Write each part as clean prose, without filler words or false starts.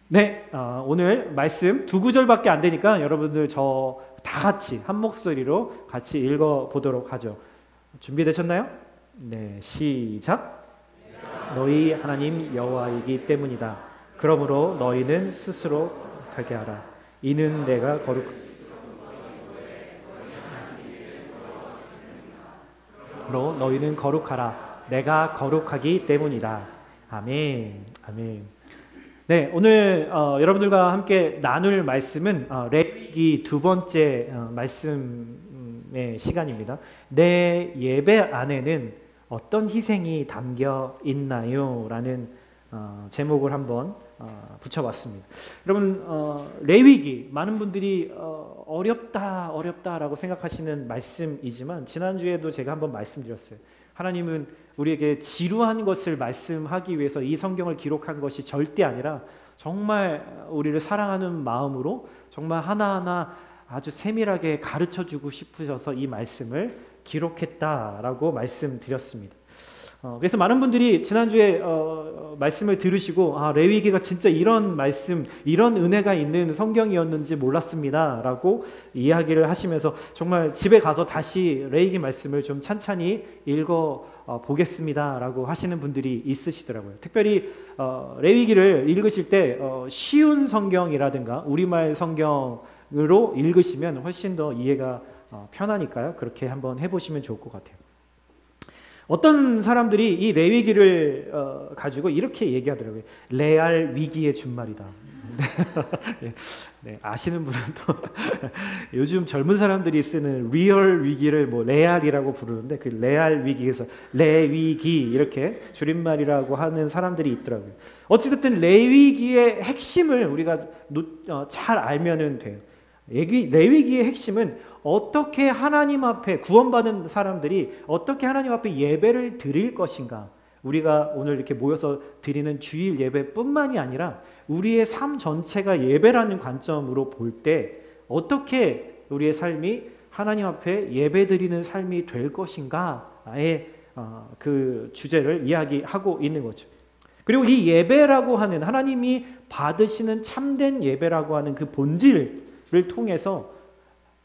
네, 오늘 말씀 두 구절밖에 안 되니까 여러분들 저 다 같이 한 목소리로 같이 읽어보도록 하죠. 준비되셨나요? 네, 시작. 너희 하나님 여호와이기 때문이다. 그러므로 너희는 스스로 가게 하라. 이는 내가 너희는 거룩하라. 내가 거룩하기 때문이다. 아멘. 아멘. 네, 오늘 여러분들과 함께 나눌 말씀은 레위기 두 번째 말씀의 시간입니다. 내 예배 안에는 어떤 희생이 담겨 있나요? 라는 제목을 한번 붙여봤습니다. 여러분, 레위기 많은 분들이 어렵다라고 생각하시는 말씀이지만 지난주에도 제가 한번 말씀드렸어요. 하나님은 우리에게 지루한 것을 말씀하기 위해서 이 성경을 기록한 것이 절대 아니라 정말 우리를 사랑하는 마음으로 정말 하나하나 아주 세밀하게 가르쳐주고 싶으셔서 이 말씀을 기록했다라고 말씀드렸습니다. 그래서 많은 분들이 지난주에 말씀을 들으시고 레위기가 진짜 이런 말씀, 이런 은혜가 있는 성경이었는지 몰랐습니다 라고 이야기를 하시면서 정말 집에 가서 다시 레위기 말씀을 좀 찬찬히 읽어보겠습니다 라고 하시는 분들이 있으시더라고요. 특별히 레위기를 읽으실 때 쉬운 성경이라든가 우리말 성경으로 읽으시면 훨씬 더 이해가 편하니까요. 그렇게 한번 해보시면 좋을 것 같아요. 어떤 사람들이 이 레위기를 가지고 이렇게 얘기하더라고요. 레알 위기의 준말이다. 네, 아시는 분은 또 요즘 젊은 사람들이 쓰는 리얼 위기를 뭐 레알이라고 부르는데 그 레알 위기에서 레위기 이렇게 줄임말이라고 하는 사람들이 있더라고요. 어찌됐든 레위기의 핵심을 우리가 잘 알면은 돼요. 레위기의 핵심은 어떻게 하나님 앞에 구원받은 사람들이 어떻게 하나님 앞에 예배를 드릴 것인가. 우리가 오늘 이렇게 모여서 드리는 주일 예배뿐만이 아니라 우리의 삶 전체가 예배라는 관점으로 볼 때 어떻게 우리의 삶이 하나님 앞에 예배 드리는 삶이 될 것인가의 그 주제를 이야기하고 있는 거죠. 그리고 이 예배라고 하는 하나님이 받으시는 참된 예배라고 하는 그 본질을 통해서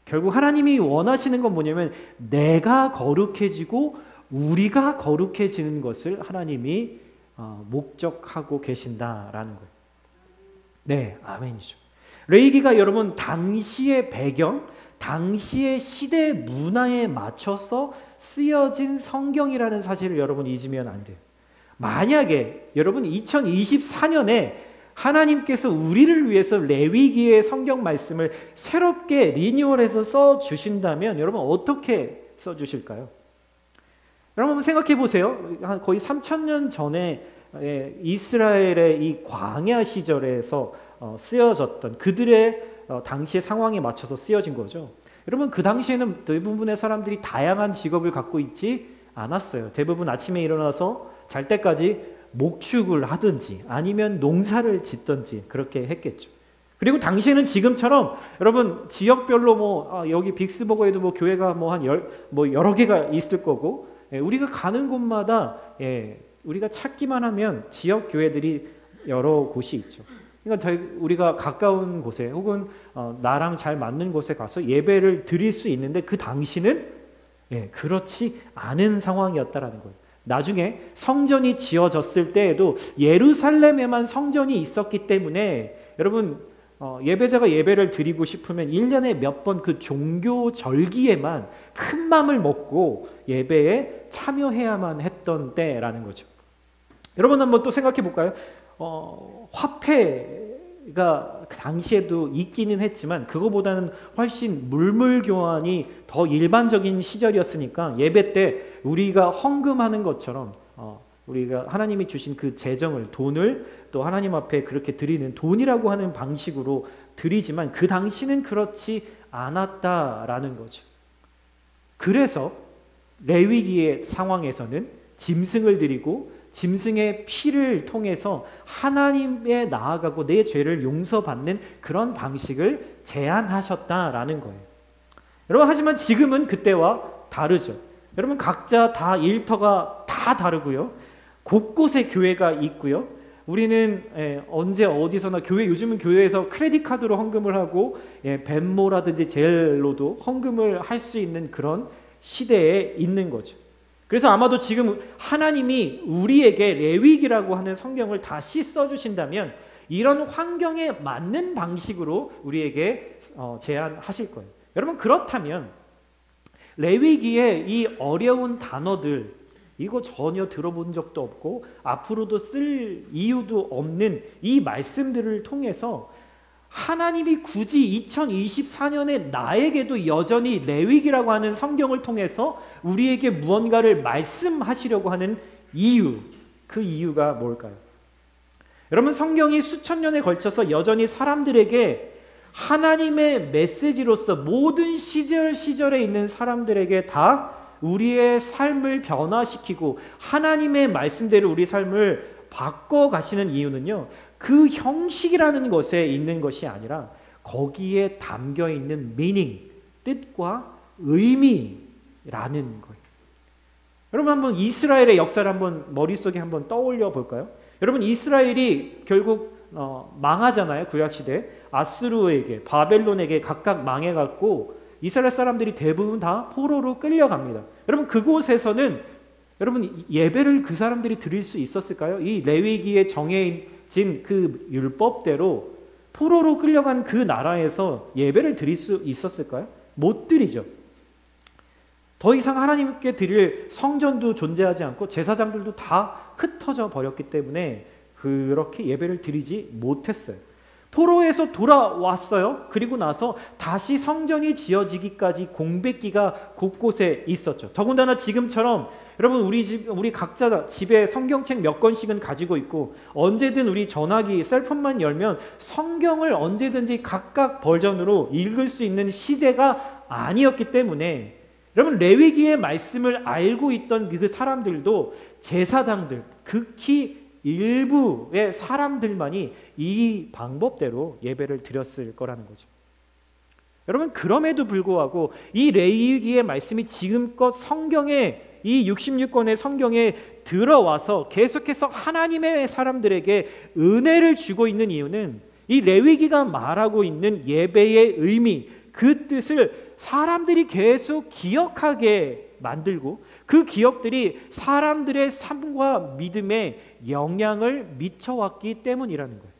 결국 하나님이 원하시는 건 뭐냐면 내가 거룩해지고 우리가 거룩해지는 것을 하나님이 목적하고 계신다라는 거예요. 네, 아멘이죠. 레위기가 여러분 당시의 배경, 당시의 시대 문화에 맞춰서 쓰여진 성경이라는 사실을 여러분 잊으면 안 돼요. 만약에 여러분 2024년에 하나님께서 우리를 위해서 레위기의 성경 말씀을 새롭게 리뉴얼해서 써주신다면 여러분 어떻게 써주실까요? 여러분 한번 생각해 보세요. 거의 3000년 전에 이스라엘의 이 광야 시절에서 쓰여졌던 그들의 당시의 상황에 맞춰서 쓰여진 거죠. 여러분 그 당시에는 대부분의 사람들이 다양한 직업을 갖고 있지 않았어요. 대부분 아침에 일어나서 잘 때까지 목축을 하든지 아니면 농사를 짓든지 그렇게 했겠죠. 그리고 당시에는 지금처럼 여러분 지역별로 여기 빅스버거에도 교회가 여러 개가 있을 거고 우리가 가는 곳마다 우리가 찾기만 하면 지역 교회들이 여러 곳이 있죠. 그러니까 우리가 가까운 곳에 혹은 나랑 잘 맞는 곳에 가서 예배를 드릴 수 있는데 그 당시는 그렇지 않은 상황이었다라는 거예요. 나중에 성전이 지어졌을 때에도 예루살렘에만 성전이 있었기 때문에 여러분 예배자가 예배를 드리고 싶으면 1년에 몇 번 그 종교 절기에만 큰 맘을 먹고 예배에 참여해야만 했던 때라는 거죠. 여러분 한번 또 생각해 볼까요? 화폐가 그 당시에도 있기는 했지만 그거보다는 훨씬 물물교환이 더 일반적인 시절이었으니까 예배 때 우리가 헌금하는 것처럼 우리가 하나님이 주신 그 재정을 돈을 또 하나님 앞에 그렇게 드리는 돈이라고 하는 방식으로 드리지만 그 당시는 그렇지 않았다라는 거죠. 그래서 레위기의 상황에서는 짐승을 드리고 짐승의 피를 통해서 하나님에 나아가고 내 죄를 용서받는 그런 방식을 제안하셨다라는 거예요. 여러분 하지만 지금은 그때와 다르죠. 여러분 각자 다 일터가 다 다르고요. 곳곳에 교회가 있고요. 우리는 언제 어디서나 요즘은 교회에서 크레딧 카드로 헌금을 하고 벤모라든지 젤로도 헌금을 할 수 있는 그런 시대에 있는 거죠. 그래서 아마도 지금 하나님이 우리에게 레위기라고 하는 성경을 다시 써주신다면 이런 환경에 맞는 방식으로 우리에게 제안하실 거예요. 여러분, 그렇다면 레위기의 이 어려운 단어들, 이거 전혀 들어본 적도 없고 앞으로도 쓸 이유도 없는 이 말씀들을 통해서 하나님이 굳이 2024년에 나에게도 여전히 레위기라고 하는 성경을 통해서 우리에게 무언가를 말씀하시려고 하는 이유, 그 이유가 뭘까요? 여러분, 성경이 수천 년에 걸쳐서 여전히 사람들에게 하나님의 메시지로서 모든 시절에 있는 사람들에게 다 우리의 삶을 변화시키고 하나님의 말씀대로 우리 삶을 바꿔가시는 이유는요, 그 형식이라는 것에 있는 것이 아니라 거기에 담겨있는 meaning, 뜻과 의미라는 거예요. 여러분, 한번 이스라엘의 역사를 한번 머릿속에 한번 떠올려 볼까요? 여러분, 이스라엘이 결국 망하잖아요. 구약시대 아수르에게, 바벨론에게 각각 망해갖고 이스라엘 사람들이 대부분 다 포로로 끌려갑니다. 여러분, 그곳에서는 여러분 예배를 그 사람들이 드릴 수 있었을까요? 이 레위기에 정해진 그 율법대로 포로로 끌려간 그 나라에서 예배를 드릴 수 있었을까요? 못 드리죠. 더 이상 하나님께 드릴 성전도 존재하지 않고 제사장들도 다 흩어져 버렸기 때문에 그렇게 예배를 드리지 못했어요. 포로에서 돌아왔어요. 그리고 나서 다시 성전이 지어지기까지 공백기가 곳곳에 있었죠. 더군다나 지금처럼 여러분, 우리 각자 집에 성경책 몇 권씩은 가지고 있고 언제든 우리 전화기 셀폰만 열면 성경을 언제든지 각각 버전으로 읽을 수 있는 시대가 아니었기 때문에 여러분, 레위기의 말씀을 알고 있던 그 사람들도 제사장들, 극히 일부의 사람들만이 이 방법대로 예배를 드렸을 거라는 거죠. 여러분, 그럼에도 불구하고 이 레위기의 말씀이 지금껏 성경에, 이 66권의 성경에 들어와서 계속해서 하나님의 사람들에게 은혜를 주고 있는 이유는 이 레위기가 말하고 있는 예배의 의미, 그 뜻을 사람들이 계속 기억하게 만들고 그 기억들이 사람들의 삶과 믿음에 영향을 미쳐왔기 때문이라는 거예요.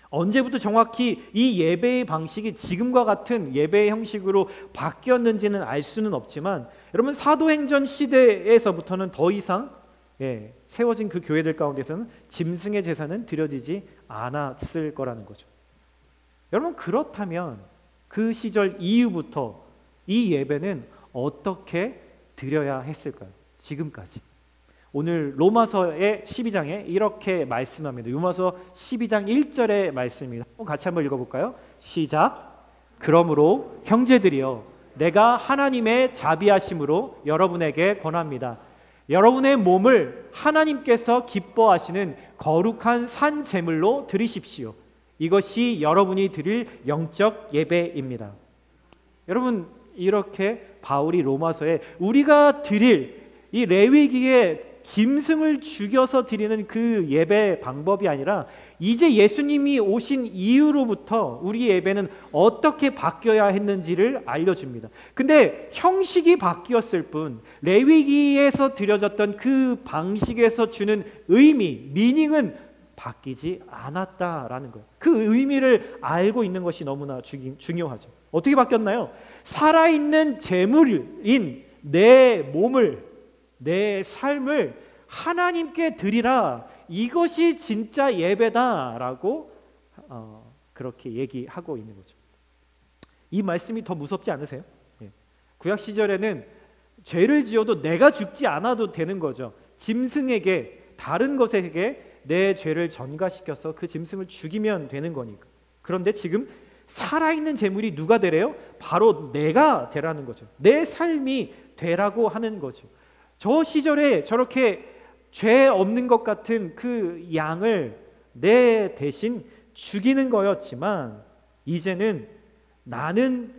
언제부터 정확히 이 예배의 방식이 지금과 같은 예배의 형식으로 바뀌었는지는 알 수는 없지만 여러분, 사도행전 시대에서부터는 더 이상 세워진 그 교회들 가운데서는 짐승의 제사는 드려지지 않았을 거라는 거죠. 여러분, 그렇다면 그 시절 이후부터 이 예배는 어떻게 드려야 했을까요? 지금까지. 오늘 로마서의 12장에 이렇게 말씀합니다. 로마서 12장 1절의 말씀입니다. 같이 한번 읽어볼까요? 시작. 그러므로 형제들이여, 내가 하나님의 자비하심으로 여러분에게 권합니다. 여러분의 몸을 하나님께서 기뻐하시는 거룩한 산 제물로 드리십시오. 이것이 여러분이 드릴 영적 예배입니다. 여러분, 이렇게 바울이 로마서에 우리가 드릴 이 레위기의 짐승을 죽여서 드리는 그 예배 방법이 아니라 이제 예수님이 오신 이후로부터 우리 예배는 어떻게 바뀌어야 했는지를 알려줍니다. 근데 형식이 바뀌었을 뿐 레위기에서 드려졌던 그 방식에서 주는 의미, 미닝은 바뀌지 않았다라는 거예요. 그 의미를 알고 있는 것이 너무나 중요하죠. 어떻게 바뀌었나요? 살아있는 제물인 내 몸을, 내 삶을 하나님께 드리라. 이것이 진짜 예배다라고 그렇게 얘기하고 있는 거죠. 이 말씀이 더 무섭지 않으세요? 구약 시절에는 죄를 지어도 내가 죽지 않아도 되는 거죠. 짐승에게, 다른 것에게 내 죄를 전가시켜서 그 짐승을 죽이면 되는 거니까. 그런데 지금 살아있는 제물이 누가 되래요? 바로 내가 되라는 거죠. 내 삶이 되라고 하는 거죠. 저 시절에 저렇게 죄 없는 것 같은 그 양을 내 대신 죽이는 거였지만 이제는 나는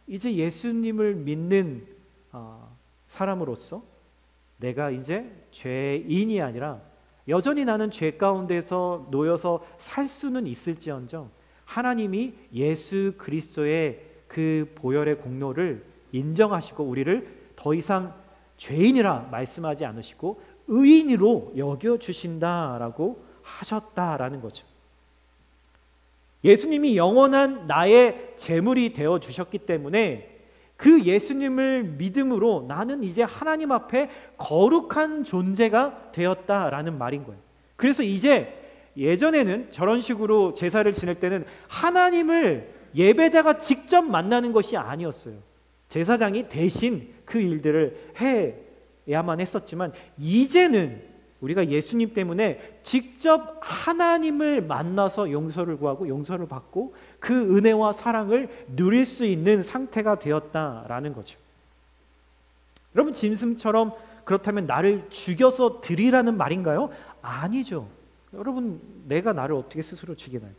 이제 예수님을 믿는 사람으로서 내가 이제 죄인이 아니라 여전히 나는 죄 가운데서 놓여서 살 수는 있을지언정 하나님이 예수 그리스도의 그 보혈의 공로를 인정하시고 우리를 더 이상 죄인이라 말씀하지 않으시고 의인으로 여겨주신다라고 하셨다라는 거죠. 예수님이 영원한 나의 제물이 되어주셨기 때문에 그 예수님을 믿음으로 나는 이제 하나님 앞에 거룩한 존재가 되었다라는 말인 거예요. 그래서 이제 예전에는 저런 식으로 제사를 지낼 때는 하나님을 예배자가 직접 만나는 것이 아니었어요. 제사장이 대신 그 일들을 해야만 했었지만 이제는 우리가 예수님 때문에 직접 하나님을 만나서 용서를 구하고 용서를 받고 그 은혜와 사랑을 누릴 수 있는 상태가 되었다라는 거죠. 여러분, 짐승처럼 그렇다면 나를 죽여서 드리라는 말인가요? 아니죠. 여러분, 내가 나를 어떻게 스스로 죽이나요?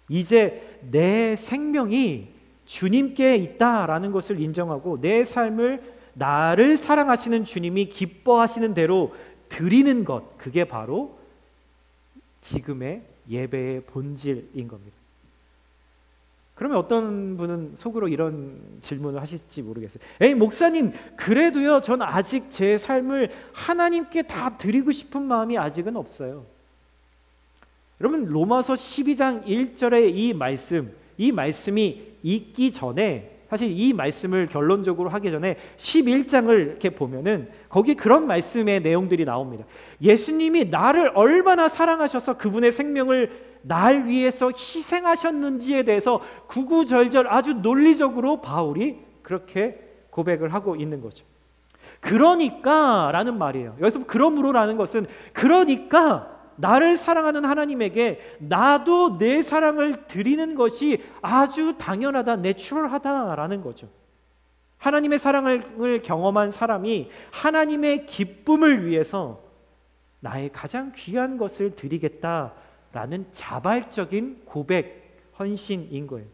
이제 내 생명이 주님께 있다라는 것을 인정하고 내 삶을 나를 사랑하시는 주님이 기뻐하시는 대로 드리는 것, 그게 바로 지금의 예배의 본질인 겁니다. 그러면 어떤 분은 속으로 이런 질문을 하실지 모르겠어요. 에이, 목사님, 그래도요, 전 아직 제 삶을 하나님께 다 드리고 싶은 마음이 아직은 없어요. 여러분, 로마서 12장 1절의 이 말씀이 있기 전에, 사실 이 말씀을 결론적으로 하기 전에 11장을 이렇게 보면은 거기 그런 말씀의 내용들이 나옵니다. 예수님이 나를 얼마나 사랑하셔서 그분의 생명을 날 위해서 희생하셨는지에 대해서 구구절절 아주 논리적으로 바울이 그렇게 고백을 하고 있는 거죠. 그러니까 라는 말이에요. 여기서 그러므로라는 것은 그러니까 나를 사랑하는 하나님에게 나도 내 사랑을 드리는 것이 아주 당연하다, 내추럴하다라는 거죠. 하나님의 사랑을 경험한 사람이 하나님의 기쁨을 위해서 나의 가장 귀한 것을 드리겠다라는 자발적인 고백, 헌신인 거예요.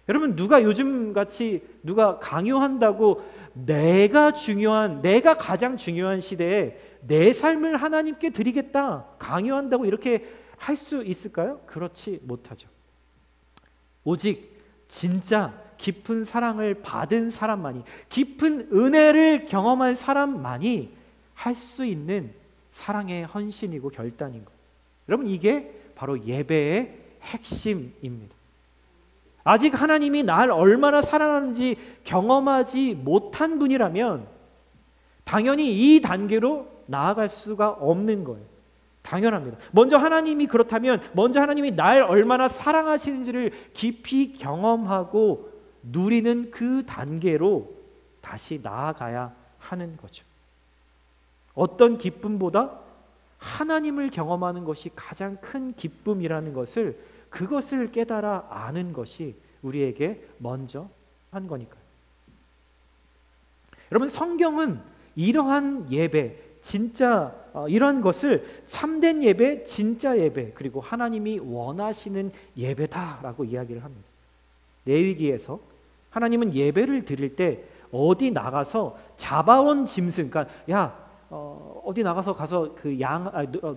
여러분, 누가 요즘같이 누가 강요한다고 내가 가장 중요한 시대에 내 삶을 하나님께 드리겠다 강요한다고 이렇게 할 수 있을까요? 그렇지 못하죠. 오직 진짜 깊은 사랑을 받은 사람만이, 깊은 은혜를 경험한 사람만이 할 수 있는 사랑의 헌신이고 결단인 거예요. 여러분, 이게 바로 예배의 핵심입니다. 아직 하나님이 날 얼마나 사랑하는지 경험하지 못한 분이라면 당연히 이 단계로 나아갈 수가 없는 거예요. 당연합니다. 먼저 하나님이 날 얼마나 사랑하시는지를 깊이 경험하고 누리는 그 단계로 다시 나아가야 하는 거죠. 어떤 기쁨보다 하나님을 경험하는 것이 가장 큰 기쁨이라는 것을, 그것을 깨달아 아는 것이 우리에게 먼저 한 거니까요. 여러분, 성경은 이러한 예배, 진짜 이러한 것을 참된 예배, 진짜 예배, 그리고 하나님이 원하시는 예배다라고 이야기를 합니다. 레위기에서 하나님은 예배를 드릴 때 어디 나가서 잡아온 짐승, 그러니까 어디 나가서 그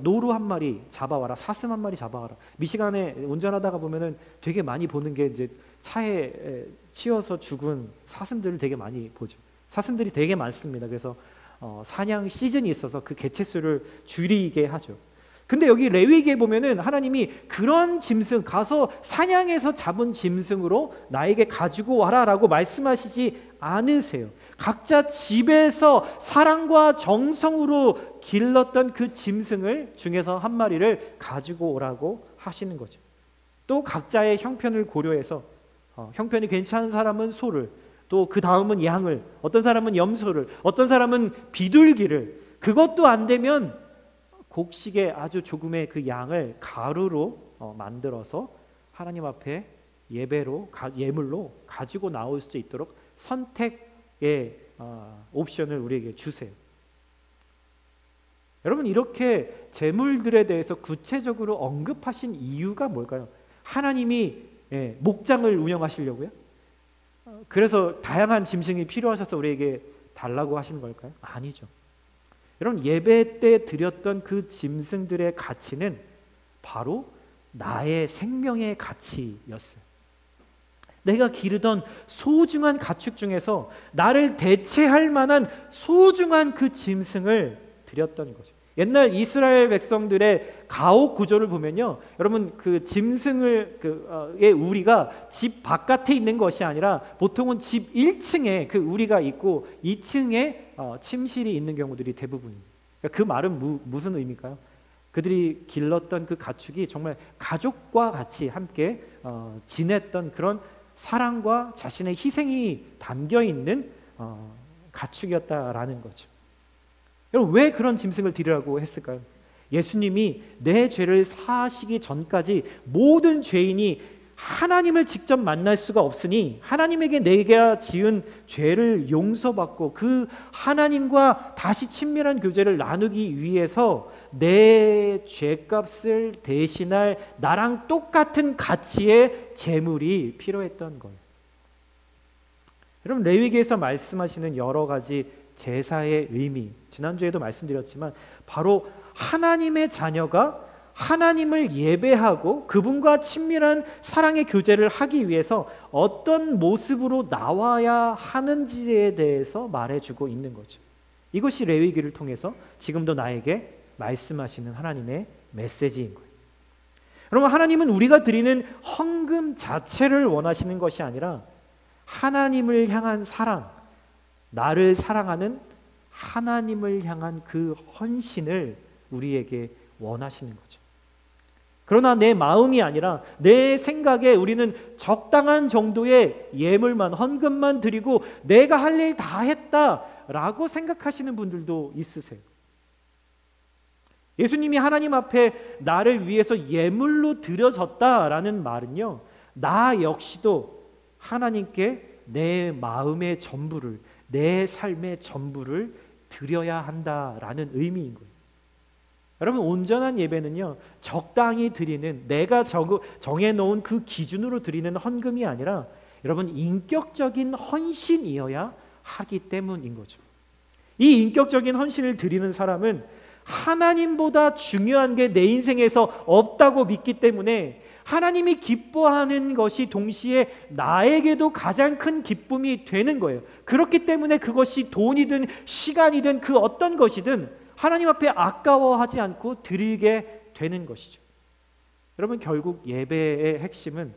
노루 한 마리 잡아와라, 사슴 한 마리 잡아와라. 미시간에 운전하다가 보면은 되게 많이 보는 게 이제 차에 치여서 죽은 사슴들을 되게 많이 보죠. 사슴들이 되게 많습니다. 그래서 사냥 시즌이 있어서 그 개체수를 줄이게 하죠. 근데 여기 레위기에 보면은 하나님이 그런 짐승, 가서 사냥해서 잡은 짐승으로 나에게 가지고 와라라고 말씀하시지 않으세요. 각자 집에서 사랑과 정성으로 길렀던 그 짐승을 중에서 한 마리를 가지고 오라고 하시는 거죠. 또 각자의 형편을 고려해서 형편이 괜찮은 사람은 소를, 또 그 다음은 양을, 어떤 사람은 염소를, 어떤 사람은 비둘기를, 그것도 안 되면 곡식의 아주 조금의 그 양을 가루로 만들어서 하나님 앞에 예물로 가지고 나올 수 있도록 선택의 옵션을 우리에게 주세요. 여러분, 이렇게 제물들에 대해서 구체적으로 언급하신 이유가 뭘까요? 하나님이 목장을 운영하시려고요? 그래서 다양한 짐승이 필요하셔서 우리에게 달라고 하시는 걸까요? 아니죠. 여러분, 예배 때 드렸던 그 짐승들의 가치는 바로 나의 생명의 가치였어요. 내가 기르던 소중한 가축 중에서 나를 대체할 만한 소중한 그 짐승을 드렸던 거죠. 옛날 이스라엘 백성들의 가옥 구조를 보면요, 여러분, 그 짐승을 의 우리가 집 바깥에 있는 것이 아니라 보통은 집 1층에 그 우리가 있고 2층에 침실이 있는 경우들이 대부분입니다. 그러니까 그 말은 무슨 의미일까요? 그들이 길렀던 그 가축이 정말 가족과 같이 함께 지냈던 그런 사랑과 자신의 희생이 담겨 있는 가축이었다라는 거죠. 여러분, 왜 그런 짐승을 드리라고 했을까요? 예수님이 내 죄를 사하시기 전까지 모든 죄인이 하나님을 직접 만날 수가 없으니 하나님에게 내가 지은 죄를 용서받고 그 하나님과 다시 친밀한 교제를 나누기 위해서 내 죄값을 대신할 나랑 똑같은 가치의 제물이 필요했던 거예요. 여러분, 레위기에서 말씀하시는 여러 가지 제사의 의미, 지난주에도 말씀드렸지만 바로 하나님의 자녀가 하나님을 예배하고 그분과 친밀한 사랑의 교제를 하기 위해서 어떤 모습으로 나와야 하는지에 대해서 말해주고 있는 거죠. 이것이 레위기를 통해서 지금도 나에게 말씀하시는 하나님의 메시지인 거예요. 여러분, 하나님은 우리가 드리는 헌금 자체를 원하시는 것이 아니라 하나님을 향한 사랑, 나를 사랑하는 하나님을 향한 그 헌신을 우리에게 원하시는 거죠. 그러나 내 마음이 아니라 내 생각에 우리는 적당한 정도의 예물만, 헌금만 드리고 내가 할 일 다 했다라고 생각하시는 분들도 있으세요. 예수님이 하나님 앞에 나를 위해서 예물로 드려졌다라는 말은요, 나 역시도 하나님께 내 마음의 전부를, 내 삶의 전부를 드려야 한다라는 의미인 거예요. 여러분, 온전한 예배는요, 적당히 드리는, 내가 정해놓은 그 기준으로 드리는 헌금이 아니라 여러분, 인격적인 헌신이어야 하기 때문인 거죠. 이 인격적인 헌신을 드리는 사람은 하나님보다 중요한 게 내 인생에서 없다고 믿기 때문에 하나님이 기뻐하는 것이 동시에 나에게도 가장 큰 기쁨이 되는 거예요. 그렇기 때문에 그것이 돈이든 시간이든 그 어떤 것이든 하나님 앞에 아까워하지 않고 드리게 되는 것이죠. 여러분, 결국 예배의 핵심은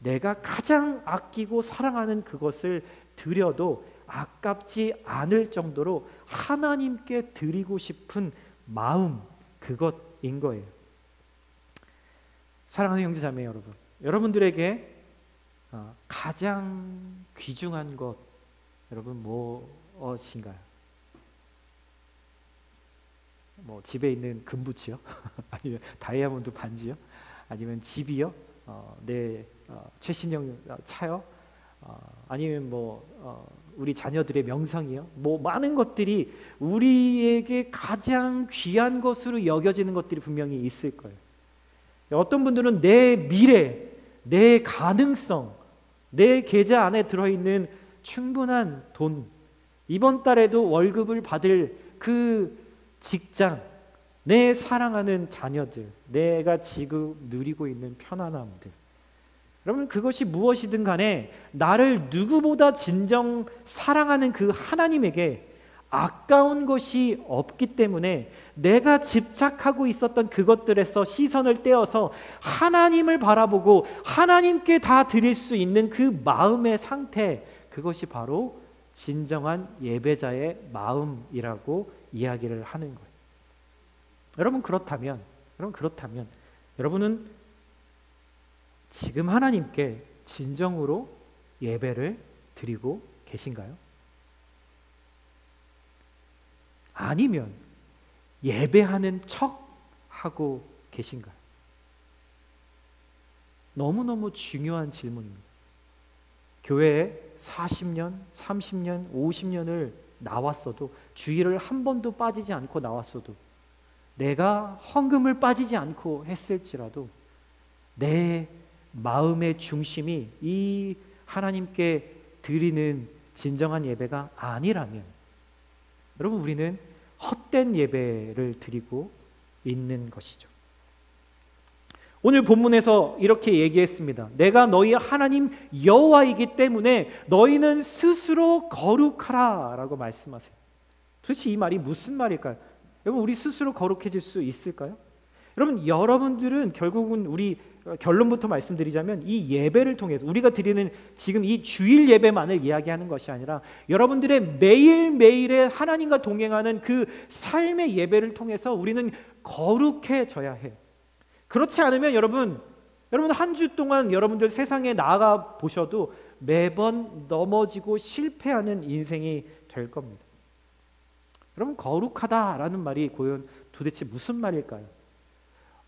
내가 가장 아끼고 사랑하는 그것을 드려도 아깝지 않을 정도로 하나님께 드리고 싶은 마음, 그것인 거예요. 사랑하는 형제자매 여러분, 여러분들에게 가장 귀중한 것, 여러분 무엇인가요? 뭐 집에 있는 금붙이요? 아니면 다이아몬드 반지요? 아니면 집이요? 내 최신형 차요? 아니면 우리 자녀들의 명성이요? 많은 것들이 우리에게 가장 귀한 것으로 여겨지는 것들이 분명히 있을 거예요. 어떤 분들은 내 미래, 내 가능성, 내 계좌 안에 들어있는 충분한 돈, 이번 달에도 월급을 받을 그 직장, 내 사랑하는 자녀들, 내가 지금 누리고 있는 편안함들, 여러분, 그것이 무엇이든 간에 나를 누구보다 진정 사랑하는 그 하나님에게 아까운 것이 없기 때문에 내가 집착하고 있었던 그것들에서 시선을 떼어서 하나님을 바라보고 하나님께 다 드릴 수 있는 그 마음의 상태, 그것이 바로 진정한 예배자의 마음이라고 이야기를 하는 거예요. 여러분, 그렇다면 여러분은 지금 하나님께 진정으로 예배를 드리고 계신가요? 아니면 예배하는 척 하고 계신가요? 너무너무 중요한 질문입니다. 교회에 40년, 30년, 50년을 나왔어도, 주일을 한 번도 빠지지 않고 나왔어도, 내가 헌금을 빠지지 않고 했을지라도 내 마음의 중심이 이 하나님께 드리는 진정한 예배가 아니라면, 여러분, 우리는 헛된 예배를 드리고 있는 것이죠. 오늘 본문에서 이렇게 얘기했습니다. 내가 너희 하나님 여호와이기 때문에 너희는 스스로 거룩하라 라고 말씀하세요. 도대체 이 말이 무슨 말일까요? 여러분, 우리 스스로 거룩해질 수 있을까요? 여러분, 여러분들은 결국은 우리 결론부터 말씀드리자면 이 예배를 통해서 우리가 드리는 지금 이 주일 예배만을 이야기하는 것이 아니라 여러분들의 매일매일의 하나님과 동행하는 그 삶의 예배를 통해서 우리는 거룩해져야 해요. 그렇지 않으면 여러분 한 주 동안 여러분들 세상에 나아가 보셔도 매번 넘어지고 실패하는 인생이 될 겁니다. 여러분, 거룩하다라는 말이 과연 도대체 무슨 말일까요?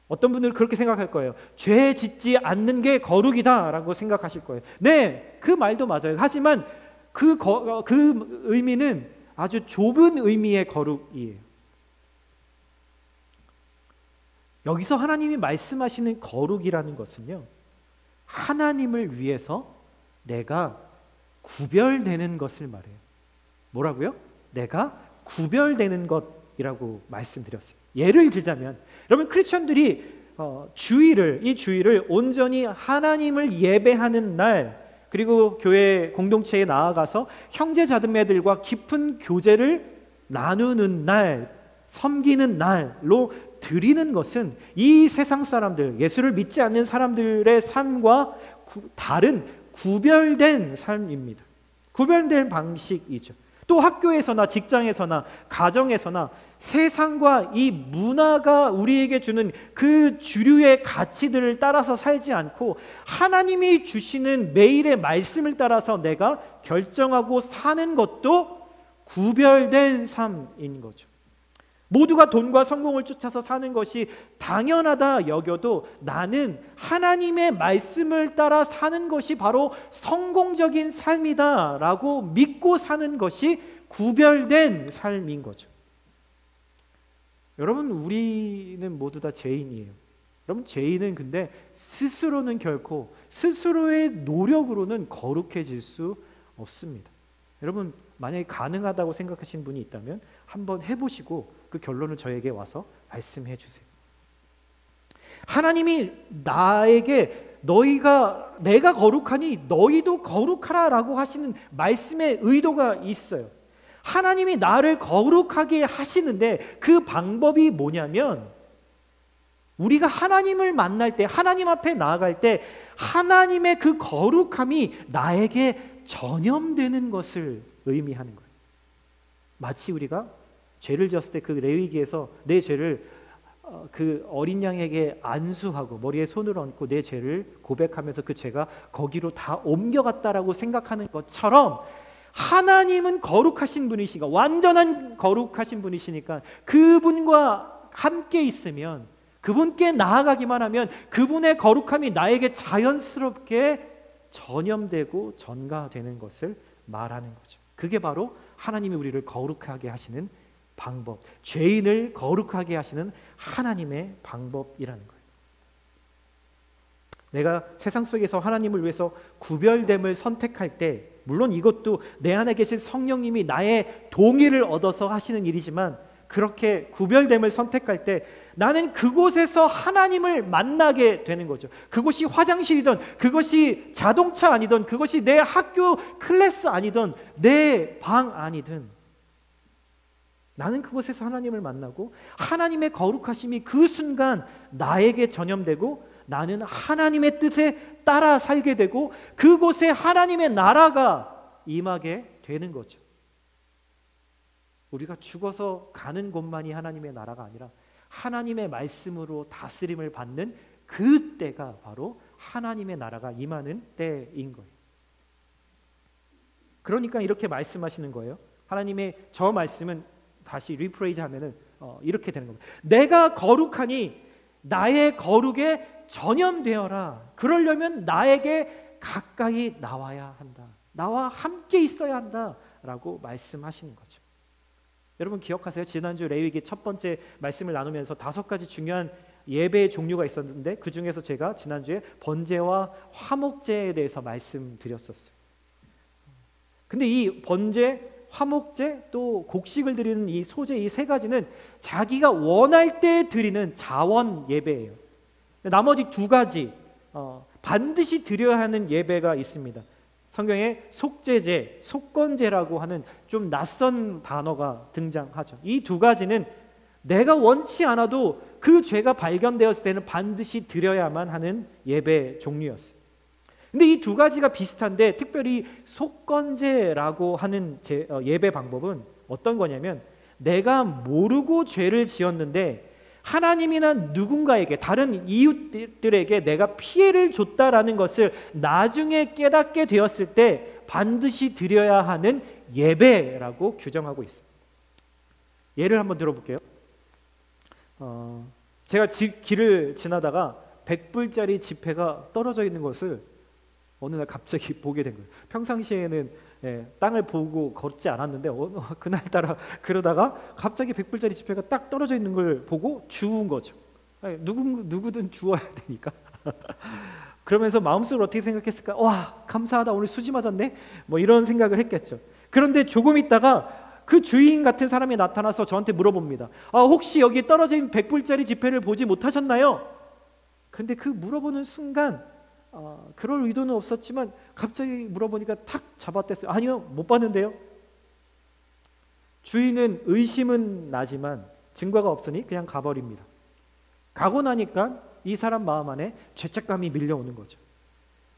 어떤 분들은 그렇게 생각할 거예요. 죄 짓지 않는 게 거룩이다라고 생각하실 거예요. 네, 그 말도 맞아요. 하지만 그 의미는 아주 좁은 의미의 거룩이에요. 여기서 하나님이 말씀하시는 거룩이라는 것은요, 하나님을 위해서 내가 구별되는 것을 말해요. 뭐라고요? 내가 구별되는 것이라고 말씀드렸어요. 예를 들자면 여러분, 크리스천들이 이 주일을 온전히 하나님을 예배하는 날, 그리고 교회 공동체에 나아가서 형제자매들과 깊은 교제를 나누는 날, 섬기는 날로 드리는 것은 이 세상 사람들, 예수를 믿지 않는 사람들의 삶과 다른 구별된 삶입니다. 구별된 방식이죠. 또 학교에서나 직장에서나 가정에서나 세상과 이 문화가 우리에게 주는 그 주류의 가치들을 따라서 살지 않고 하나님이 주시는 매일의 말씀을 따라서 내가 결정하고 사는 것도 구별된 삶인 거죠. 모두가 돈과 성공을 쫓아서 사는 것이 당연하다 여겨도 나는 하나님의 말씀을 따라 사는 것이 바로 성공적인 삶이다라고 믿고 사는 것이 구별된 삶인 거죠. 여러분, 우리는 모두 다 죄인이에요. 여러분, 죄인은 근데 스스로는 결코 스스로의 노력으로는 거룩해질 수 없습니다. 여러분, 만약에 가능하다고 생각하시는 분이 있다면 한번 해보시고 그 결론을 저에게 와서 말씀해 주세요. 하나님이 나에게 내가 거룩하니 너희도 거룩하라라고 하시는 말씀의 의도가 있어요. 하나님이 나를 거룩하게 하시는데 그 방법이 뭐냐면 우리가 하나님을 만날 때, 하나님 앞에 나아갈 때 하나님의 그 거룩함이 나에게 전염되는 것을 의미하는 거예요. 마치 우리가 죄를 지었을 때 그 레위기에서 내 죄를 그 어린 양에게 안수하고 머리에 손을 얹고 내 죄를 고백하면서 그 죄가 거기로 다 옮겨갔다라고 생각하는 것처럼 하나님은 거룩하신 분이시니까, 완전한 거룩하신 분이시니까 그분과 함께 있으면, 그분께 나아가기만 하면 그분의 거룩함이 나에게 자연스럽게 전염되고 전가되는 것을 말하는 거죠. 그게 바로 하나님이 우리를 거룩하게 하시는 방법, 죄인을 거룩하게 하시는 하나님의 방법이라는 거예요. 내가 세상 속에서 하나님을 위해서 구별됨을 선택할 때, 물론 이것도 내 안에 계신 성령님이 나의 동의를 얻어서 하시는 일이지만, 그렇게 구별됨을 선택할 때 나는 그곳에서 하나님을 만나게 되는 거죠. 그곳이 화장실이든, 그것이 자동차 아니든, 그것이 내 학교 클래스 아니든, 내 방 아니든, 나는 그곳에서 하나님을 만나고 하나님의 거룩하심이 그 순간 나에게 전염되고 나는 하나님의 뜻에 따라 살게 되고 그곳에 하나님의 나라가 임하게 되는 거죠. 우리가 죽어서 가는 곳만이 하나님의 나라가 아니라 하나님의 말씀으로 다스림을 받는 그 때가 바로 하나님의 나라가 임하는 때인 거예요. 그러니까 이렇게 말씀하시는 거예요. 하나님의 저 말씀은 다시 리프레이즈 하면은 이렇게 되는 겁니다. 내가 거룩하니 나의 거룩에 전염되어라. 그러려면 나에게 가까이 나와야 한다. 나와 함께 있어야 한다라고 말씀하시는 거죠. 여러분 기억하세요? 지난주 레위기 첫 번째 말씀을 나누면서 5가지 중요한 예배의 종류가 있었는데 그 중에서 제가 지난주에 번제와 화목제에 대해서 말씀드렸었어요. 근데 이 번제, 화목제 또 곡식을 드리는 이 소제 이 세 가지는 자기가 원할 때 드리는 자원 예배예요. 나머지 두 가지 반드시 드려야 하는 예배가 있습니다. 성경에 속죄제, 속건제라고 하는 좀 낯선 단어가 등장하죠. 이 두 가지는 내가 원치 않아도 그 죄가 발견되었을 때는 반드시 드려야만 하는 예배 종류였어요. 근데 이 두 가지가 비슷한데 특별히 속건제라고 하는 예배 방법은 어떤 거냐면 내가 모르고 죄를 지었는데 하나님이나 누군가에게 다른 이웃들에게 내가 피해를 줬다라는 것을 나중에 깨닫게 되었을 때 반드시 드려야 하는 예배라고 규정하고 있습니다. 예를 한번 들어볼게요. 제가 길을 지나다가 100불짜리 지폐가 떨어져 있는 것을 어느 날 갑자기 보게 된 거예요. 평상시에는 땅을 보고 걷지 않았는데 그날따라 그러다가 갑자기 100불짜리 지폐가 딱 떨어져 있는 걸 보고 주운 거죠. 누구든 주워야 되니까. 그러면서 마음속으로 어떻게 생각했을까? 와, 감사하다, 오늘 수지 맞았네, 뭐 이런 생각을 했겠죠. 그런데 조금 있다가 그 주인 같은 사람이 나타나서 저한테 물어봅니다. 혹시 여기 떨어진 100불짜리 지폐를 보지 못하셨나요? 그런데 그 물어보는 순간 그럴 의도는 없었지만 갑자기 물어보니까 탁 잡아댔어요. 아니요, 못 봤는데요. 주인은 의심은 나지만 증거가 없으니 그냥 가버립니다. 가고 나니까 이 사람 마음 안에 죄책감이 밀려오는 거죠.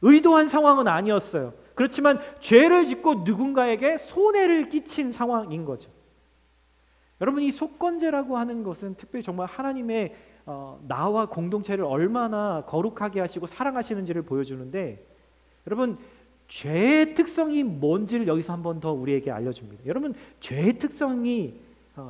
의도한 상황은 아니었어요. 그렇지만 죄를 짓고 누군가에게 손해를 끼친 상황인 거죠. 여러분, 이 속건제라고 하는 것은 특별히 정말 하나님의 나와 공동체를 얼마나 거룩하게 하시고 사랑하시는지를 보여주는데, 여러분, 죄의 특성이 뭔지를 여기서 한 번 더 우리에게 알려줍니다. 여러분, 죄의 특성이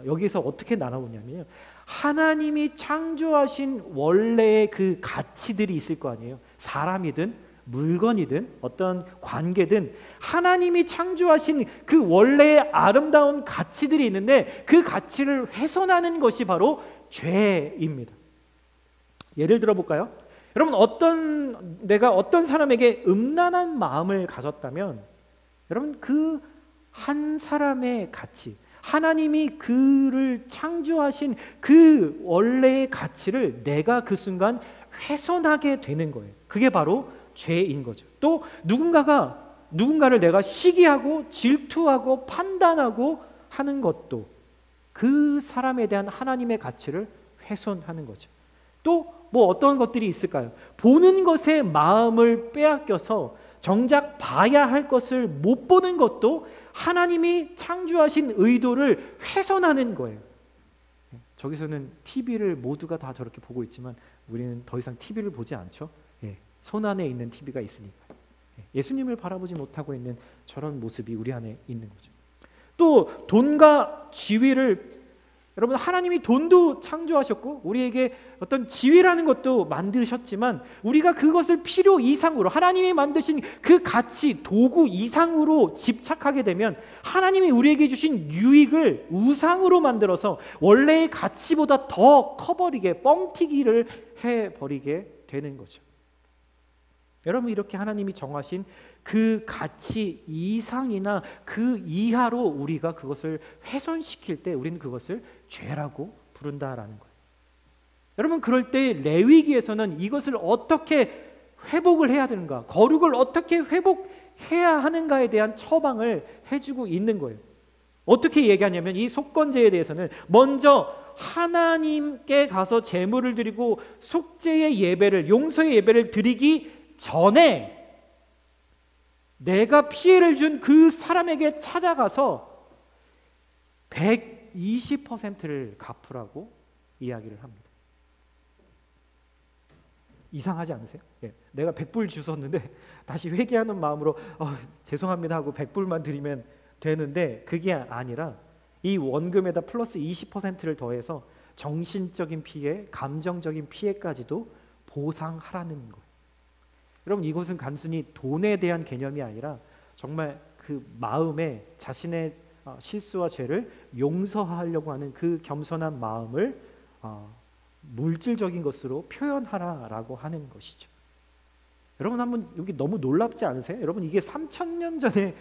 여기서 어떻게 나눠보냐면요, 하나님이 창조하신 원래의 그 가치들이 있을 거 아니에요. 사람이든 물건이든 어떤 관계든 하나님이 창조하신 그 원래의 아름다운 가치들이 있는데 그 가치를 훼손하는 것이 바로 죄입니다. 예를 들어 볼까요? 여러분, 내가 어떤 사람에게 음란한 마음을 가졌다면, 여러분, 그 한 사람의 가치, 하나님이 그를 창조하신 그 원래의 가치를 내가 그 순간 훼손하게 되는 거예요. 그게 바로 죄인 거죠. 또 누군가를 내가 시기하고 질투하고 판단하고 하는 것도 그 사람에 대한 하나님의 가치를 훼손하는 거죠. 또 뭐 어떤 것들이 있을까요? 보는 것에 마음을 빼앗겨서 정작 봐야 할 것을 못 보는 것도 하나님이 창조하신 의도를 훼손하는 거예요. 저기서는 TV를 모두가 다 저렇게 보고 있지만 우리는 더 이상 TV를 보지 않죠. 손 안에 있는 TV가 있으니까. 예수님을 바라보지 못하고 있는 저런 모습이 우리 안에 있는 거죠. 또 돈과 지위를, 여러분, 하나님이 돈도 창조하셨고 우리에게 어떤 지위라는 것도 만드셨지만 우리가 그것을 필요 이상으로, 하나님이 만드신 그 가치, 도구 이상으로 집착하게 되면 하나님이 우리에게 주신 유익을 우상으로 만들어서 원래의 가치보다 더 커버리게, 뻥튀기를 해버리게 되는 거죠. 여러분, 이렇게 하나님이 정하신 그 가치 이상이나 그 이하로 우리가 그것을 훼손시킬 때 우리는 그것을 죄라고 부른다라는 거예요. 여러분, 그럴 때 레위기에서는 이것을 어떻게 회복을 해야 되는가, 거룩을 어떻게 회복해야 하는가에 대한 처방을 해주고 있는 거예요. 어떻게 얘기하냐면 이 속건제에 대해서는 먼저 하나님께 가서 제물을 드리고 속죄의 예배를, 용서의 예배를 드리기 전에 내가 피해를 준 그 사람에게 찾아가서 120%를 갚으라고 이야기를 합니다. 이상하지 않으세요? 내가 100불 주웠는데 다시 회개하는 마음으로 죄송합니다 하고 100불만 드리면 되는데 그게 아니라 이 원금에다 플러스 20%를 더해서 정신적인 피해, 감정적인 피해까지도 보상하라는 거예요. 여러분, 이것은 단순히 돈에 대한 개념이 아니라 정말 그 마음에 자신의 실수와 죄를 용서하려고 하는 그 겸손한 마음을 물질적인 것으로 표현하라라고 하는 것이죠. 여러분, 한번 여기 너무 놀랍지 않으세요? 여러분, 이게 3000년 전에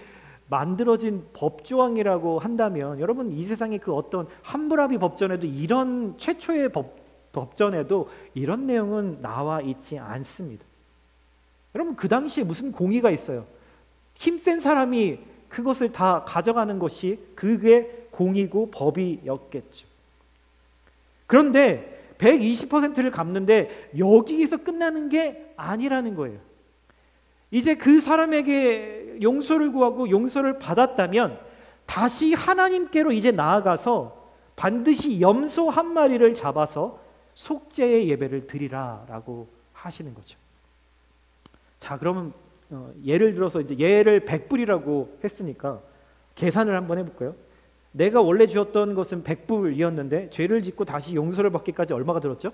만들어진 법조항이라고 한다면 여러분 이 세상의 그 어떤 함무라비 법전에도 이런 최초의 법전에도 이런 내용은 나와 있지 않습니다. 여러분 그 당시에 무슨 공의가 있어요? 힘센 사람이 그것을 다 가져가는 것이 그게 공의고 법이었겠죠. 그런데 120%를 갚는데 여기에서 끝나는 게 아니라는 거예요. 이제 그 사람에게 용서를 구하고 용서를 받았다면 다시 하나님께로 이제 나아가서 반드시 염소 한 마리를 잡아서 속죄의 예배를 드리라라고 하시는 거죠. 자, 그러면 예를 들어서 이제 예를 100불이라고 했으니까 계산을 한번 해볼까요? 내가 원래 주었던 것은 100불이었는데 죄를 짓고 다시 용서를 받기까지 얼마가 들었죠?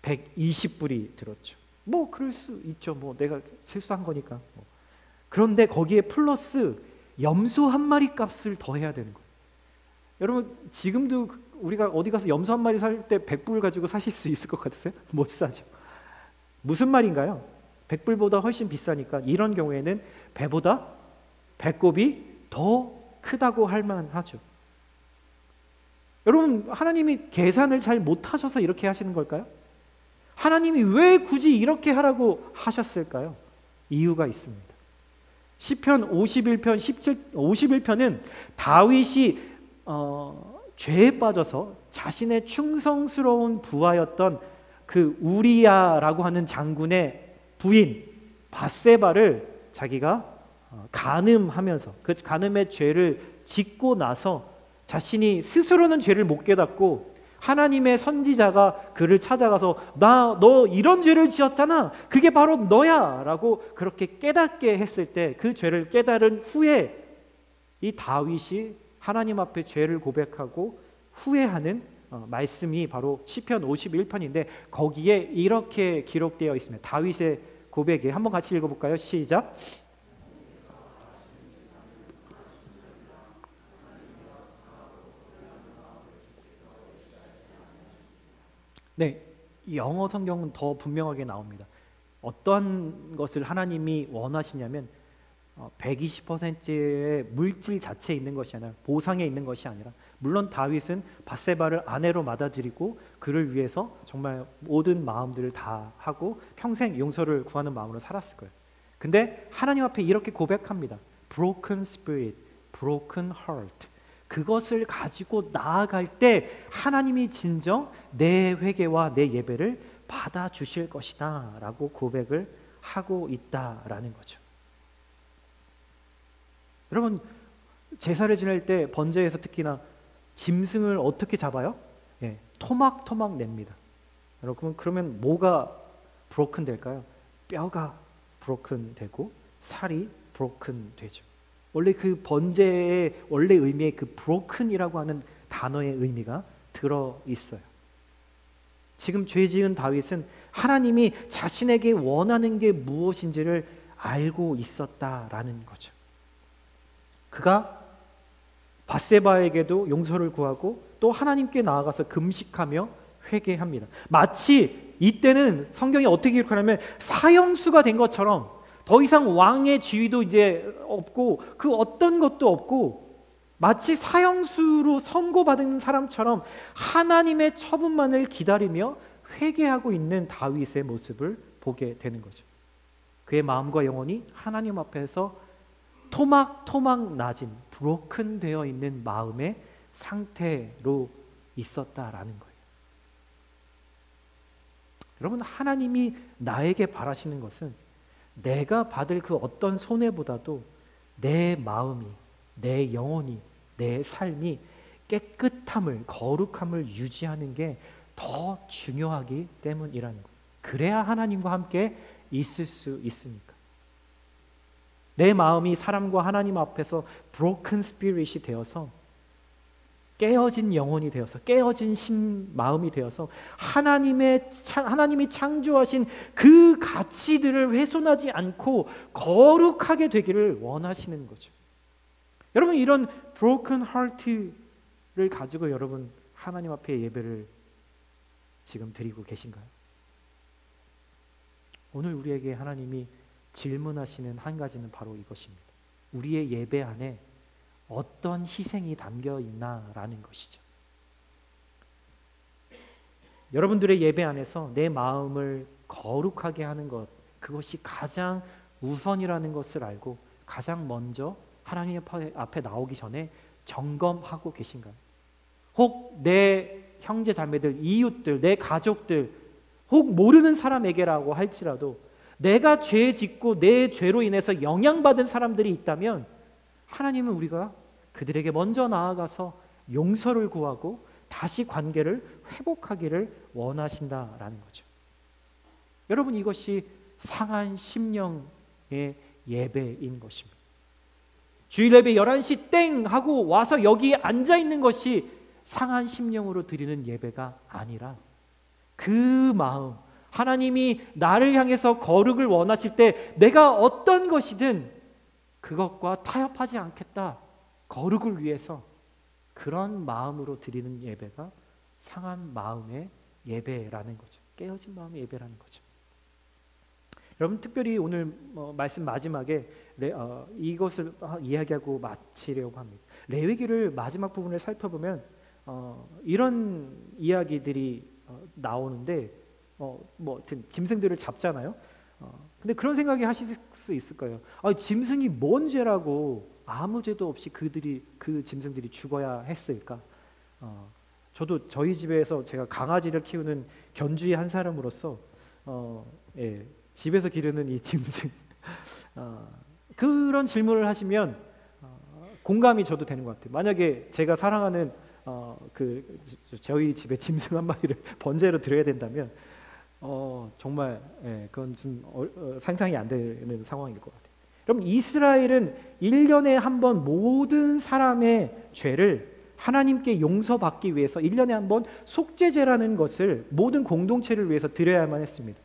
120불이 들었죠. 뭐 그럴 수 있죠. 뭐 내가 실수한 거니까. 그런데 거기에 플러스 염소 한 마리 값을 더 해야 되는 거예요. 여러분 지금도 우리가 어디 가서 염소 한 마리 살 때 100불 가지고 사실 수 있을 것 같으세요? 못 사죠. 무슨 말인가요? 100불보다 훨씬 비싸니까 이런 경우에는 배보다 배꼽이 더 크다고 할 만하죠. 여러분 하나님이 계산을 잘 못하셔서 이렇게 하시는 걸까요? 하나님이 왜 굳이 이렇게 하라고 하셨을까요? 이유가 있습니다. 시편 51편은 다윗이 죄에 빠져서 자신의 충성스러운 부하였던 그 우리야라고 하는 장군의 부인 밧세바를 자기가 간음하면서 그 간음의 죄를 짓고 나서 자신이 스스로는 죄를 못 깨닫고 하나님의 선지자가 그를 찾아가서 너 이런 죄를 지었잖아, 그게 바로 너야 라고 그렇게 깨닫게 했을 때 그 죄를 깨달은 후에 이 다윗이 하나님 앞에 죄를 고백하고 후회하는 말씀이 바로 시편 51편인데 거기에 이렇게 기록되어 있습니다. 다윗의 고백이 한번 같이 읽어볼까요? 시작. 네, 이 영어 성경은 더 분명하게 나옵니다. 어떤 것을 하나님이 원하시냐면 120%의 물질 자체에 있는 것이 아니라 보상에 있는 것이 아니라 물론 다윗은 밧세바를 아내로 받아들이고 그를 위해서 정말 모든 마음들을 다 하고 평생 용서를 구하는 마음으로 살았을 거예요. 근데 하나님 앞에 이렇게 고백합니다. Broken spirit, broken heart. 그것을 가지고 나아갈 때 하나님이 진정 내 회개와 내 예배를 받아주실 것이다 라고 고백을 하고 있다라는 거죠. 여러분 제사를 지낼 때 번제에서 특히나 짐승을 어떻게 잡아요? 토막토막 냅니다. 여러분 그러면 뭐가 브로큰 될까요? 뼈가 브로큰 되고 살이 브로큰 되죠. 원래 그 번제의 원래 의미의 그 브로큰이라고 하는 단어의 의미가 들어 있어요. 지금 죄 지은 다윗은 하나님이 자신에게 원하는 게 무엇인지를 알고 있었다라는 거죠. 그가 밧세바에게도 용서를 구하고 또 하나님께 나아가서 금식하며 회개합니다. 마치 이때는 성경이 어떻게 기록하냐면 사형수가 된 것처럼 더 이상 왕의 지위도 이제 없고 그 어떤 것도 없고 마치 사형수로 선고받은 사람처럼 하나님의 처분만을 기다리며 회개하고 있는 다윗의 모습을 보게 되는 거죠. 그의 마음과 영혼이 하나님 앞에서 토막토막 낮은 브로큰 되어 있는 마음의 상태로 있었다라는 거예요. 여러분 하나님이 나에게 바라시는 것은 내가 받을 그 어떤 손해보다도 내 마음이, 내 영혼이, 내 삶이 깨끗함을, 거룩함을 유지하는 게 더 중요하기 때문이라는 거예요. 그래야 하나님과 함께 있을 수 있으니까. 내 마음이 사람과 하나님 앞에서 broken spirit이 되어서 깨어진 영혼이 되어서 깨어진 마음이 되어서 하나님이 창조하신 그 가치들을 훼손하지 않고 거룩하게 되기를 원하시는 거죠. 여러분 이런 broken heart를 가지고 여러분 하나님 앞에 예배를 지금 드리고 계신가요? 오늘 우리에게 하나님이 질문하시는 한 가지는 바로 이것입니다. 우리의 예배 안에 어떤 희생이 담겨 있나라는 것이죠. 여러분들의 예배 안에서 내 마음을 거룩하게 하는 것, 그것이 가장 우선이라는 것을 알고 가장 먼저 하나님 앞에 나오기 전에 점검하고 계신가요? 혹 내 형제 자매들, 이웃들, 내 가족들, 혹 모르는 사람에게라고 할지라도 내가 죄 짓고 내 죄로 인해서 영향받은 사람들이 있다면 하나님은 우리가 그들에게 먼저 나아가서 용서를 구하고 다시 관계를 회복하기를 원하신다라는 거죠. 여러분, 이것이 상한 심령의 예배인 것입니다. 주일 예배 11시 땡 하고 와서 여기 앉아 있는 것이 상한 심령으로 드리는 예배가 아니라 그 마음, 하나님이 나를 향해서 거룩을 원하실 때 내가 어떤 것이든 그것과 타협하지 않겠다, 거룩을 위해서, 그런 마음으로 드리는 예배가 상한 마음의 예배라는 거죠. 깨어진 마음의 예배라는 거죠. 여러분, 특별히 오늘 말씀 마지막에 이것을 이야기하고 마치려고 합니다. 레위기를 마지막 부분을 살펴보면 이런 이야기들이 나오는데 짐승들을 잡잖아요. 근데 그런 생각이 하실 수 있을 거예요. 짐승이 뭔 죄라고 아무 죄도 없이 그 짐승들이 죽어야 했을까? 저도 저희 집에서 제가 강아지를 키우는 견주의 한 사람으로서 집에서 기르는 이 짐승 그런 질문을 하시면 공감이 저도 되는 것 같아요. 만약에 제가 사랑하는 저희 집에 짐승 한 마리를 번제로 드려야 된다면 정말 그건 좀 상상이 안 되는 상황일 것 같아요. 그럼 이스라엘은 1년에 한 번 모든 사람의 죄를 하나님께 용서받기 위해서 1년에 한 번 속죄제라는 것을 모든 공동체를 위해서 드려야만 했습니다.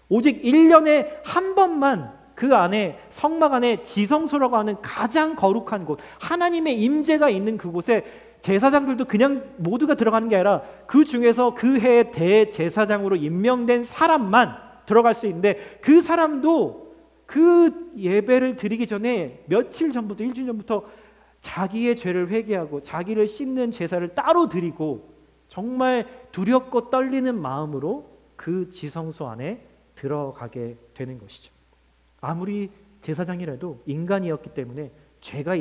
오직 1년에 한 번만 그 안에 성막 안에 지성소라고 하는 가장 거룩한 곳, 하나님의 임재가 있는 그곳에 제사장들도 그냥 모두가 들어가는 게 아니라 그 중에서 그 해의 대제사장으로 임명된 사람만 들어갈 수 있는데, 그 사람도 그 예배를 드리기 전에 며칠 전부터, 일주일 전부터 자기의 죄를 회개하고 자기를 씻는 제사를 따로 드리고 정말 두렵고 떨리는 마음으로 그 지성소 안에 들어가게 되는 것이죠. 아무리 제사장이라도 인간이었기 때문에 죄가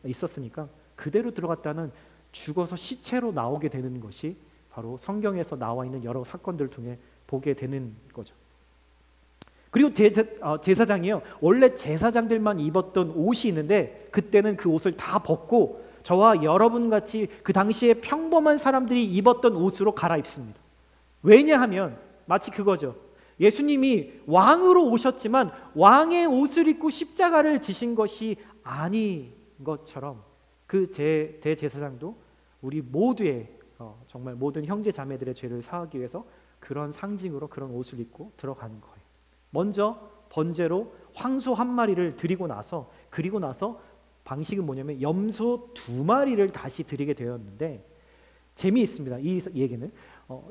있었으니까 그대로 들어갔다는 죽어서 시체로 나오게 되는 것이 바로 성경에서 나와 있는 여러 사건들을 통해 보게 되는 거죠. 그리고 제사장이요, 원래 제사장들만 입었던 옷이 있는데 그때는 그 옷을 다 벗고 저와 여러분 같이 그 당시에 평범한 사람들이 입었던 옷으로 갈아입습니다. 왜냐하면 마치 그거죠. 예수님이 왕으로 오셨지만 왕의 옷을 입고 십자가를 지신 것이 아닌 것처럼 그 대제사장도 우리 모두의 정말 모든 형제 자매들의 죄를 사하기 위해서 그런 상징으로 그런 옷을 입고 들어가는 거예요. 먼저 번제로 황소 한 마리를 드리고 나서, 그리고 나서 방식은 뭐냐면 염소 2마리를 다시 드리게 되었는데, 재미있습니다. 이 얘기는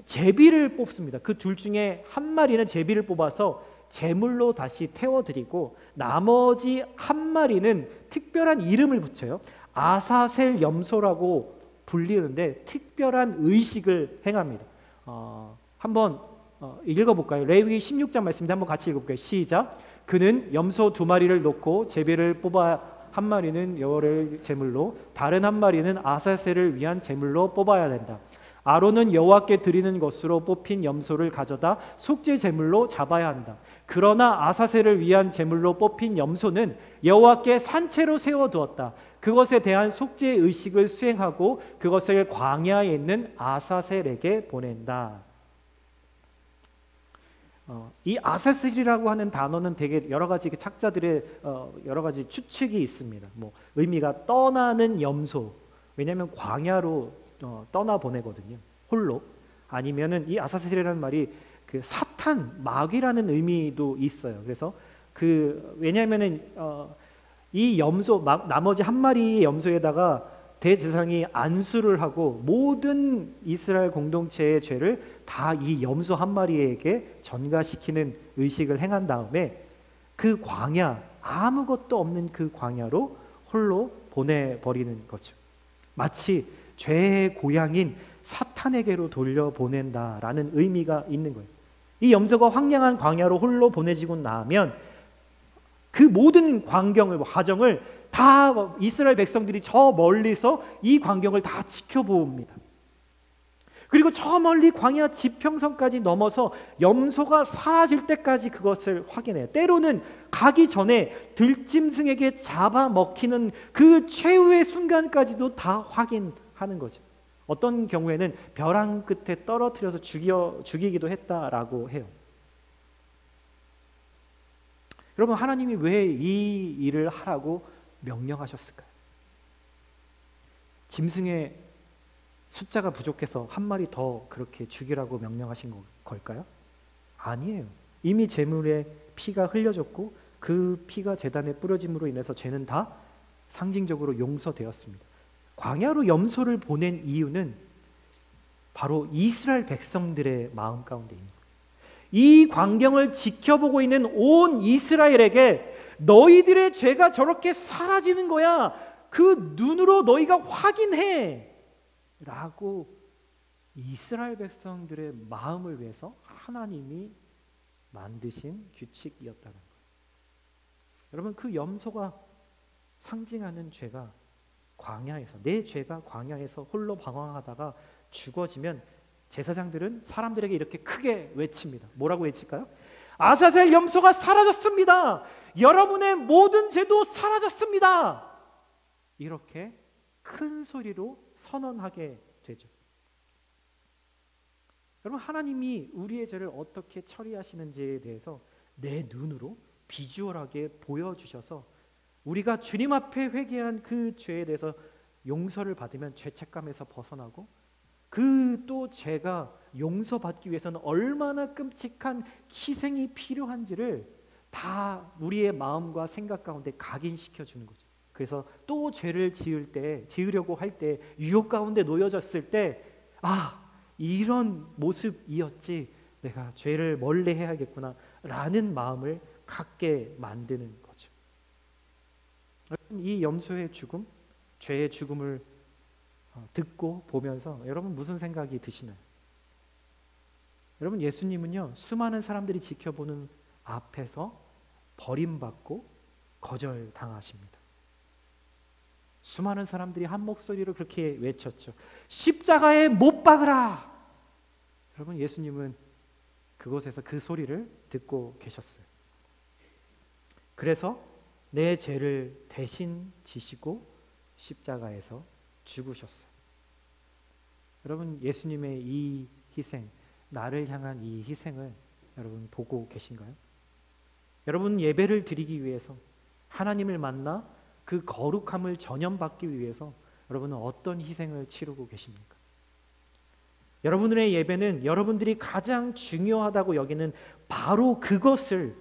제비를 뽑습니다. 그 둘 중에 한 마리는 제비를 뽑아서 제물로 다시 태워드리고 나머지 한 마리는 특별한 이름을 붙여요. 아사셀 염소라고 불리는데 특별한 의식을 행합니다. 한번 읽어볼까요? 레위기 16장 말씀인데 한번 같이 읽어볼까요? 시작. 그는 염소 2마리를 놓고 제비를 뽑아 한 마리는 여호와를 제물로, 다른 한 마리는 아사셀을 위한 제물로 뽑아야 된다. 아론은 여호와께 드리는 것으로 뽑힌 염소를 가져다 속죄 제물로 잡아야 한다. 그러나 아사셀을 위한 제물로 뽑힌 염소는 여호와께 산채로 세워두었다. 그것에 대한 속죄 의식을 수행하고 그것을 광야에 있는 아사셀에게 보낸다. 이 아사셀이라고 하는 단어는 되게 여러 가지 착자들의 여러 가지 추측이 있습니다. 의미가 떠나는 염소, 왜냐하면 광야로 떠나 보내거든요, 홀로. 아니면은 이 아사셀이라는 말이 그 사탄, 마귀라는 의미도 있어요. 그래서 왜냐하면은 이 염소, 나머지 한 마리의 염소에다가 대제사장이 안수를 하고 모든 이스라엘 공동체의 죄를 다 이 염소 한 마리에게 전가시키는 의식을 행한 다음에 그 광야, 아무것도 없는 그 광야로 홀로 보내버리는 거죠. 마치 죄의 고향인 사탄에게로 돌려보낸다라는 의미가 있는 거예요. 이 염소가 황량한 광야로 홀로 보내지고 나면 그 모든 광경을, 과정을 다 이스라엘 백성들이 저 멀리서 이 광경을 다 지켜봅니다. 그리고 저 멀리 광야 지평선까지 넘어서 염소가 사라질 때까지 그것을 확인해요. 때로는 가기 전에 들짐승에게 잡아먹히는 그 최후의 순간까지도 다 확인하는 거죠. 어떤 경우에는 벼랑 끝에 떨어뜨려서 죽이기도 했다라고 해요. 여러분, 하나님이 왜 이 일을 하라고 명령하셨을까요? 짐승의 숫자가 부족해서 한 마리 더 그렇게 죽이라고 명령하신 걸까요? 아니에요. 이미 제물에 피가 흘려졌고 그 피가 제단에 뿌려짐으로 인해서 죄는 다 상징적으로 용서되었습니다. 광야로 염소를 보낸 이유는 바로 이스라엘 백성들의 마음 가운데 있는 거예요. 이 광경을 지켜보고 있는 온 이스라엘에게 너희들의 죄가 저렇게 사라지는 거야. 그 눈으로 너희가 확인해 라고 이스라엘 백성들의 마음을 위해서 하나님이 만드신 규칙이었다는 거예요. 여러분, 그 염소가 상징하는 죄가 광야에서, 내 죄가 광야에서 홀로 방황하다가 죽어지면 제사장들은 사람들에게 이렇게 크게 외칩니다. 뭐라고 외칠까요? 아사셀 염소가 사라졌습니다. 여러분의 모든 죄도 사라졌습니다. 이렇게 큰 소리로 선언하게 되죠. 여러분, 하나님이 우리의 죄를 어떻게 처리하시는지에 대해서 내 눈으로 비주얼하게 보여주셔서 우리가 주님 앞에 회개한 그 죄에 대해서 용서를 받으면 죄책감에서 벗어나고 그 또 죄가 용서받기 위해서는 얼마나 끔찍한 희생이 필요한지를 다 우리의 마음과 생각 가운데 각인시켜 주는 거죠. 그래서 또 죄를 지으려고 할 때, 유혹 가운데 놓여졌을 때, 이런 모습이었지, 내가 죄를 멀리 해야겠구나 라는 마음을 갖게 만드는 거죠. 이 염소의 죽음, 죄의 죽음을 듣고 보면서 여러분 무슨 생각이 드시나요? 여러분, 예수님은요, 수많은 사람들이 지켜보는 앞에서 버림받고 거절당하십니다. 수많은 사람들이 한 목소리로 그렇게 외쳤죠. 십자가에 못 박으라. 여러분, 예수님은 그곳에서 그 소리를 듣고 계셨어요. 그래서 내 죄를 대신 지시고 십자가에서 죽으셨어요. 여러분, 예수님의 이 희생, 나를 향한 이 희생을 여러분 보고 계신가요? 여러분, 예배를 드리기 위해서, 하나님을 만나 그 거룩함을 전염받기 위해서 여러분은 어떤 희생을 치르고 계십니까? 여러분의 예배는 여러분들이 가장 중요하다고 여기는 바로 그것을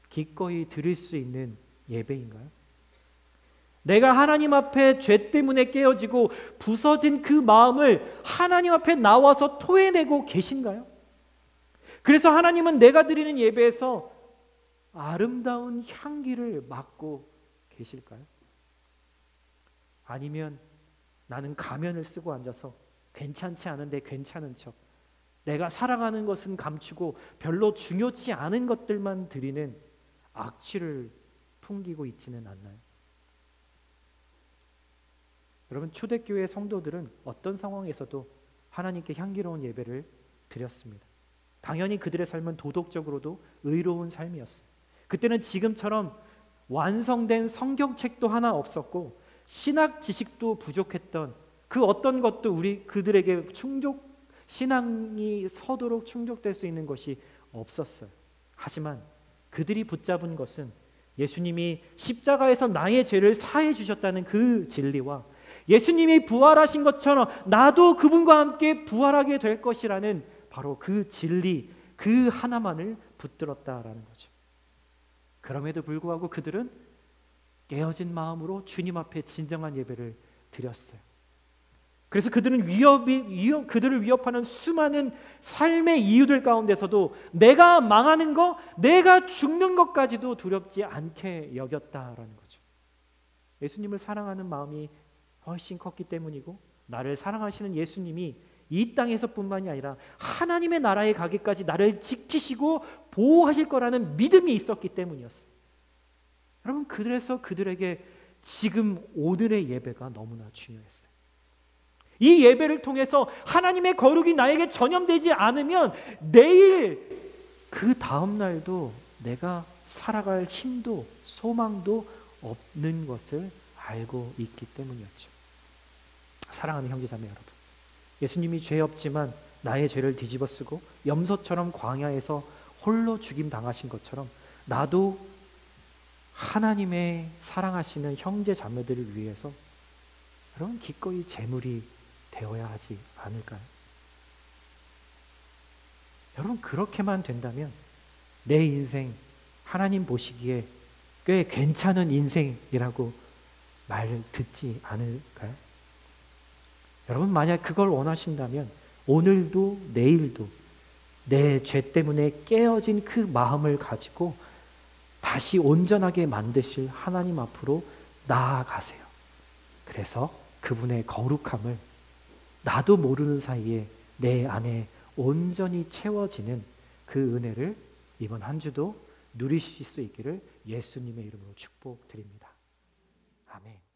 기꺼이 드릴 수 있는 예배인가요? 내가 하나님 앞에 죄 때문에 깨어지고 부서진 그 마음을 하나님 앞에 나와서 토해내고 계신가요? 그래서 하나님은 내가 드리는 예배에서 아름다운 향기를 맡고 계실까요? 아니면 나는 가면을 쓰고 앉아서 괜찮지 않은데 괜찮은 척, 내가 사랑하는 것은 감추고 별로 중요치 않은 것들만 드리는 악취를 풍기고 있지는 않나요? 여러분, 초대교회 성도들은 어떤 상황에서도 하나님께 향기로운 예배를 드렸습니다. 당연히 그들의 삶은 도덕적으로도 의로운 삶이었어요. 그때는 지금처럼 완성된 성경책도 하나 없었고 신학 지식도 부족했던 그 어떤 것도 그들에게 신앙이 서도록 충족될 수 있는 것이 없었어요. 하지만 그들이 붙잡은 것은 예수님이 십자가에서 나의 죄를 사해 주셨다는 그 진리와 예수님이 부활하신 것처럼 나도 그분과 함께 부활하게 될 것이라는 바로 그 진리, 그 하나만을 붙들었다라는 거죠. 그럼에도 불구하고 그들은 깨어진 마음으로 주님 앞에 진정한 예배를 드렸어요. 그래서 그들은 그들을 위협하는 수많은 삶의 이유들 가운데서도 내가 망하는 거, 내가 죽는 것까지도 두렵지 않게 여겼다라는 거죠. 예수님을 사랑하는 마음이 훨씬 컸기 때문이고, 나를 사랑하시는 예수님이 이 땅에서뿐만이 아니라 하나님의 나라에 가기까지 나를 지키시고 보호하실 거라는 믿음이 있었기 때문이었어요. 여러분, 그래서 그들에게 지금 오늘의 예배가 너무나 중요했어요. 이 예배를 통해서 하나님의 거룩이 나에게 전염되지 않으면 내일 그 다음 날도 내가 살아갈 힘도 소망도 없는 것을 알고 있기 때문이었죠. 사랑하는 형제자매 여러분, 예수님이 죄 없지만 나의 죄를 뒤집어쓰고 염소처럼 광야에서 홀로 죽임 당하신 것처럼 나도 하나님의 사랑하시는 형제 자매들을 위해서 여러분 기꺼이 제물이 되어야 하지 않을까요? 여러분, 그렇게만 된다면 내 인생 하나님 보시기에 꽤 괜찮은 인생이라고 말 듣지 않을까요? 여러분, 만약 그걸 원하신다면 오늘도 내일도 내 죄 때문에 깨어진 그 마음을 가지고 다시 온전하게 만드실 하나님 앞으로 나아가세요. 그래서 그분의 거룩함을 나도 모르는 사이에 내 안에 온전히 채워지는 그 은혜를 이번 한 주도 누리실 수 있기를 예수님의 이름으로 축복드립니다. 아멘.